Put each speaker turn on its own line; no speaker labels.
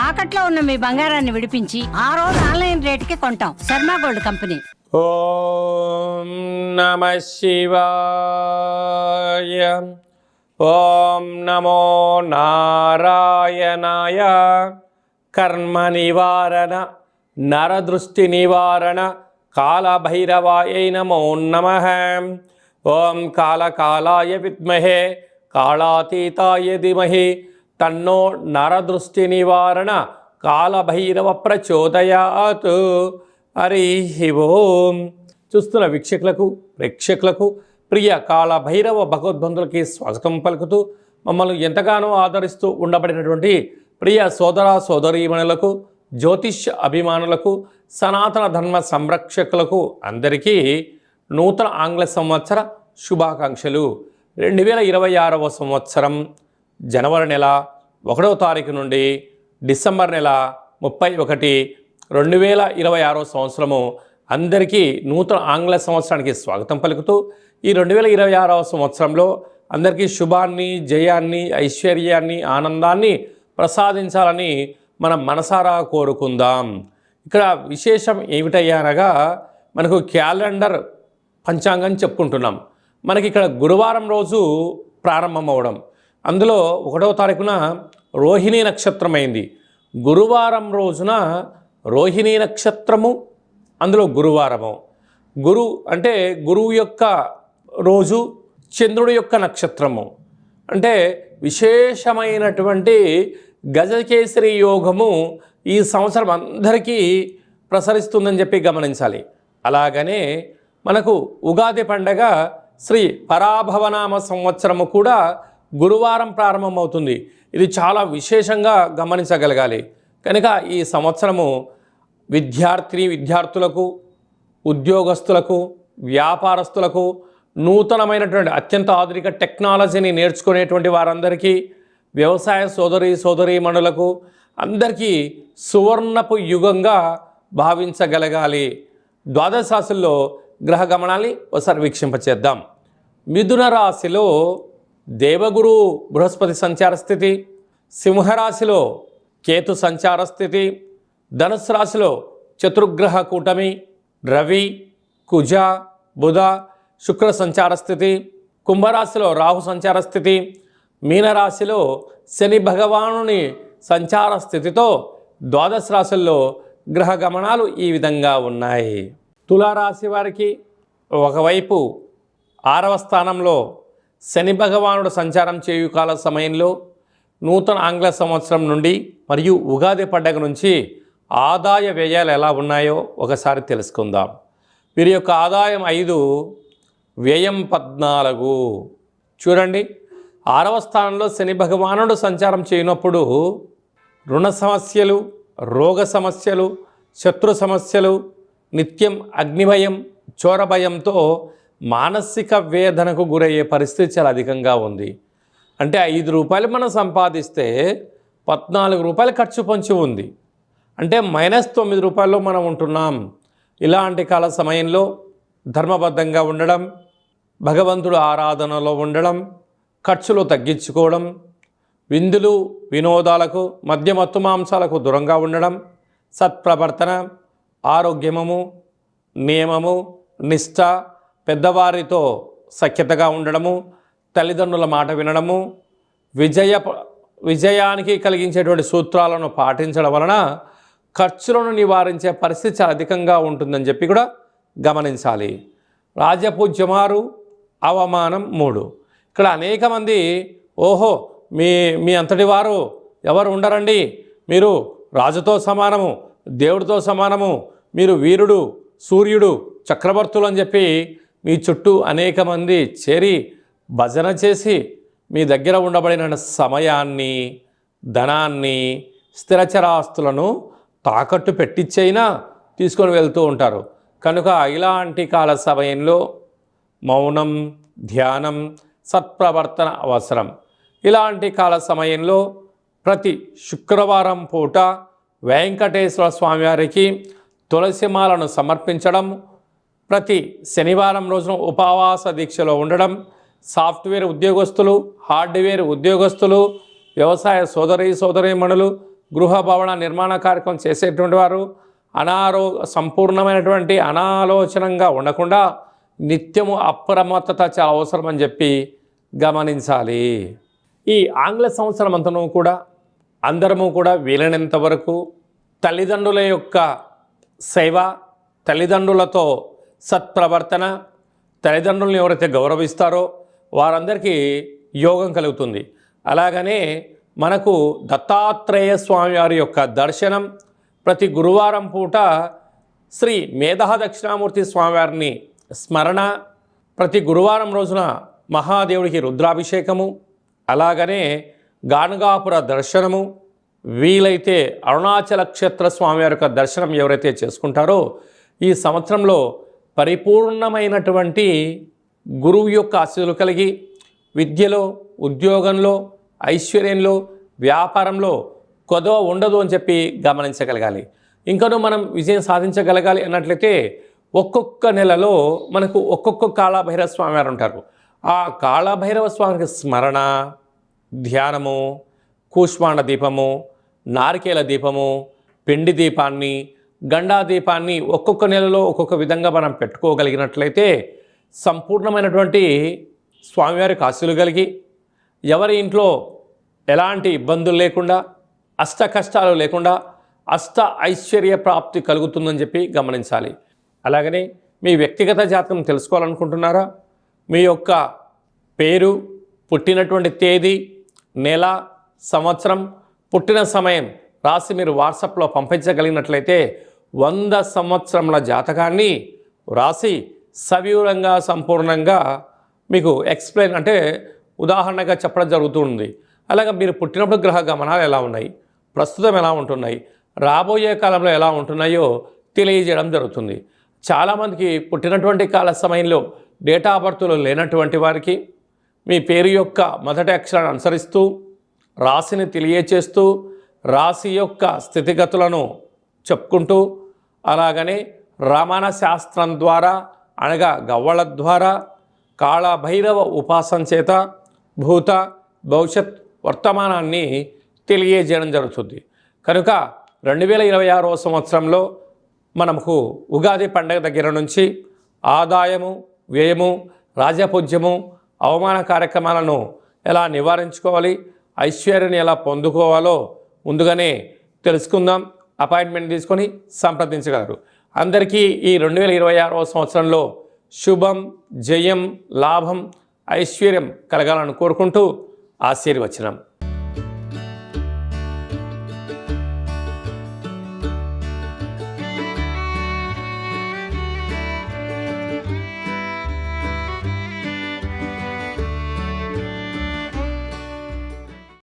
తాకట్లో ఉన్న మీ బంగారాన్ని విడిపించి ఆ రోజు ఆన్లైన్ రేటుకి కొంటాం. Sharma gold company.
ఓం నమః శివాయ. ఓం నమో నారాయణాయ. కర్మ నివారణ నరదృష్టి నివారణ కాళభైరవాయ నమో నమః. ఓం కాళకాలాయ విద్మహే కాళాతీతాయ ధీమహి తన్నో నరదృష్టి నివారణ కాళభైరవ ప్రచోదయాత్. హరి ఓం. చూస్తున్న వీక్షకులకు ప్రేక్షకులకు ప్రియ కాళభైరవ భగవద్బంధులకి స్వాగతం పలుకుతూ మమ్మల్ని ఎంతగానో ఆదరిస్తూ ఉండబడినటువంటి ప్రియ సోదర సోదరీమణులకు జ్యోతిష్య అభిమానులకు సనాతన ధర్మ సంరక్షకులకు అందరికీ నూతన ఆంగ్ల సంవత్సర శుభాకాంక్షలు. 2026వ సంవత్సరం జనవరి నెల 1వ తారీఖు నుండి డిసెంబర్ నెల 31, 2026వ సంవత్సరము అందరికీ నూతన ఆంగ్ల సంవత్సరానికి స్వాగతం పలుకుతూ ఈ 2026వ సంవత్సరంలో అందరికీ శుభాన్ని, జయాన్ని, ఐశ్వర్యాన్ని, ఆనందాన్ని ప్రసాదించాలని మనం మనసారా కోరుకుందాం. ఇక్కడ విశేషం ఏమిటయ్యానగా మనకు క్యాలెండర్ పంచాంగం చెప్పుకుంటున్నాం. మనకి ఇక్కడ గురువారం రోజు ప్రారంభం అవడం, అందులో 1వ తారీఖున రోహిణీ నక్షత్రం అయింది. గురువారం రోజున రోహిణీ నక్షత్రము, అందులో గురువారము. గురు అంటే గురువు యొక్క రోజు, చంద్రుడి యొక్క నక్షత్రము. అంటే విశేషమైనటువంటి గజకేసరి యోగము ఈ సంవత్సరం అందరికీ ప్రసరిస్తుందని చెప్పి గమనించాలి. అలాగనే మనకు ఉగాది పండగ శ్రీ పరాభవనామ సంవత్సరము కూడా గురువారం ప్రారంభమవుతుంది. ఇది చాలా విశేషంగా గమనించగలగాలి. కనుక ఈ సంవత్సరము విద్యార్థులకు, ఉద్యోగస్తులకు, వ్యాపారస్తులకు, నూతనమైనటువంటి అత్యంత ఆధునిక టెక్నాలజీని నేర్చుకునేటువంటి వారందరికీ, వ్యవసాయ సోదరీమణులకు అందరికీ సువర్ణపు యుగంగా భావించగలగాలి. ద్వాదశ రాశుల్లో గ్రహ గమనాన్ని ఒకసారి వీక్షింపచేద్దాం. మిథున రాశిలో దేవగురు బృహస్పతి సంచార స్థితి, సింహరాశిలో కేతు సంచార స్థితి, ధనుసు రాశిలో చతుర్గ్రహ కూటమి రవి, కుజ, బుధ, శుక్ర సంచార స్థితి, కుంభరాశిలో రాహు సంచార స్థితి, మీనరాశిలో శని భగవానుని సంచార స్థితితో ద్వాదశ రాశుల్లో గ్రహ గమనాలు ఈ విధంగా ఉన్నాయి. తులారాశి వారికి ఒకవైపు 6వ స్థానంలో శని భగవానుడు సంచారం చేయు కాల సమయంలో నూతన ఆంగ్ల సంవత్సరం నుండి మరియు ఉగాది పండగ నుంచి ఆదాయ వ్యయాలు ఎలా ఉన్నాయో ఒకసారి తెలుసుకుందాం. వీరి యొక్క ఆదాయం 5, వ్యయం 14. చూడండి, 6వ స్థానంలో శని భగవానుడు సంచారం చేయనప్పుడు రుణ సమస్యలు, రోగ సమస్యలు, శత్రు సమస్యలు, నిత్యం అగ్నిభయం, చోరభయంతో మానసిక వేదనకు గురయ్యే పరిస్థితి చాలా అధికంగా ఉంది. అంటే 5 రూపాయలు మనం సంపాదిస్తే 14 రూపాయలు ఖర్చు పొంచి ఉంది. అంటే -9 రూపాయల్లో మనం ఉంటున్నాం. ఇలాంటి కాల సమయంలో ధర్మబద్ధంగా ఉండడం, భగవంతుడు ఆరాధనలో ఉండడం, ఖర్చులు తగ్గించుకోవడం, విందులు వినోదాలకు, మద్యమత్తు మాంసాలకు దూరంగా ఉండడం, సత్ప్రవర్తన, ఆరోగ్యము, నియమము, నిష్ఠ, పెద్దవారితో సఖ్యతగా ఉండడము, తల్లిదండ్రుల మాట వినడము, విజయానికి కలిగించేటువంటి సూత్రాలను పాటించడం వలన ఖర్చులను నివారించే పరిస్థితి చాలా అధికంగా ఉంటుందని చెప్పి కూడా గమనించాలి. రాజపూజ్యమారు, అవమానం 3. ఇక్కడ అనేక మంది ఓహో మీ అంతటి వారు ఎవరు ఉండరండి, మీరు రాజుతో సమానము, దేవుడితో సమానము, మీరు వీరుడు, సూర్యుడు, చక్రవర్తులు అని చెప్పి మీ చుట్టూ అనేక మంది చేరి భజన చేసి మీ దగ్గర ఉండబడిన సమయాన్ని, ధనాన్ని, స్థిరచరాస్తులను తాకట్టు పెట్టించైనా తీసుకొని వెళ్తూ ఉంటారు. కనుక ఇలాంటి కాల సమయంలో మౌనం, ధ్యానం, సత్ప్రవర్తన అవసరం. ఇలాంటి కాల సమయంలో ప్రతి శుక్రవారం పూట వెంకటేశ్వర స్వామివారికి తులసిమాలను సమర్పించడం, ప్రతి శనివారం రోజున ఉపవాస దీక్షలో ఉండడం, సాఫ్ట్వేర్ ఉద్యోగస్తులు, హార్డ్వేర్ ఉద్యోగస్తులు, వ్యవసాయ సోదరీమణులు, గృహ భవన నిర్మాణ కార్యక్రమం చేసేటువంటి వారు సంపూర్ణమైనటువంటి అనాలోచనంగా ఉండకుండా నిత్యము అప్రమత్తత చాలా అవసరం అని చెప్పి గమనించాలి. ఈ ఆంగ్ల సంవత్సరం అంతను కూడా అందరము కూడా వీలైనంత వరకు తల్లిదండ్రుల యొక్క సేవ, తల్లిదండ్రులతో సత్ప్రవర్తన, తల్లిదండ్రులను ఎవరైతే గౌరవిస్తారో వారందరికీ యోగం కలుగుతుంది. అలాగనే మనకు దత్తాత్రేయ స్వామి వారి యొక్క దర్శనం, ప్రతి గురువారం పూట శ్రీ మేధా దక్షిణామూర్తి స్వామివారిని స్మరణ, ప్రతి గురువారం రోజున మహాదేవుడికి రుద్రాభిషేకము, అలాగనే గానుగాపుర దర్శనము, వీలైతే అరుణాచల క్షేత్ర స్వామివారి యొక్క దర్శనం ఎవరైతే చేసుకుంటారో ఈ సంవత్సరంలో పరిపూర్ణమైనటువంటి గురువు యొక్క ఆశీస్సులు కలిగి విద్యలో, ఉద్యోగంలో, ఐశ్వర్యంలో, వ్యాపారంలో కొదవ ఉండదు అని చెప్పి గమనించగలగాలి. ఇంకనూ మనం విజయం సాధించగలగాలి అన్నట్లయితే ఒక్కొక్క నెలలో మనకు ఒక్కొక్క కాళభైరవ స్వామి వారు ఉంటారు. ఆ కాళభైరవ స్వామికి స్మరణ, ధ్యానము, కూష్మాండ దీపము, నారికేల దీపము, పిండి దీపాన్ని, గండా దీపాన్ని ఒక్కొక్క నెలలో ఒక్కొక్క విధంగా మనం పెట్టుకోగలిగినట్లయితే సంపూర్ణమైనటువంటి స్వామివారికి ఆశీస్సులు కలిగి ఎవరి ఇంట్లో ఎలాంటి ఇబ్బందులు లేకుండా, అష్ట కష్టాలు లేకుండా అష్ట ఐశ్వర్య ప్రాప్తి కలుగుతుందని చెప్పి గమనించాలి. అలాగనే మీ వ్యక్తిగత జాతకం తెలుసుకోవాలనుకుంటున్నారా? మీ యొక్క పేరు, పుట్టినటువంటి తేదీ, నెల, సంవత్సరం, పుట్టిన సమయం రాసి మీరు వాట్సాప్లో పంపించగలిగినట్లయితే 100 సంవత్సరముల జాతకాన్ని రాసి సవివరంగా సంపూర్ణంగా మీకు ఎక్స్ప్లెయిన్ అంటే ఉదాహరణగా చెప్పడం జరుగుతుంది. అలాగే మీరు పుట్టినప్పుడు గ్రహ గమనాలు ఎలా ఉన్నాయి, ప్రస్తుతం ఎలా ఉంటున్నాయి, రాబోయే కాలంలో ఎలా ఉంటున్నాయో తెలియజేయడం జరుగుతుంది. చాలామందికి పుట్టినటువంటి కాల సమయంలో డేటా ఆఫ్ బర్త్లో లేనటువంటి వారికి మీ పేరు యొక్క మొదటి అక్షరాన్ని అనుసరిస్తూ రాశిని తెలియచేస్తూ రాశి యొక్క స్థితిగతులను చెప్పుకుంటూ అలాగనే రమణ శాస్త్రం ద్వారా అనగా గవ్వల ద్వారా కాళభైరవ ఉపాసన చేత భూత భవిష్యత్ వర్తమానాన్ని తెలియజేయడం జరుగుతుంది. కనుక 2026వ సంవత్సరంలో మనకు ఉగాది పండగ దగ్గర నుంచి ఆదాయము, వ్యయము, రాజపూజ్యము, అవమాన కార్యక్రమాలను ఎలా నివారించుకోవాలి, ఐశ్వర్యాన్ని ఎలా పొందుకోవాలో ముందుగానే తెలుసుకుందాం. అపాయింట్మెంట్ తీసుకొని సంప్రదించగలరు. అందరికీ ఈ 2026వ సంవత్సరంలో శుభం, జయం, లాభం, ఐశ్వర్యం కలగాలని కోరుకుంటూ ఆశీర్వచనం.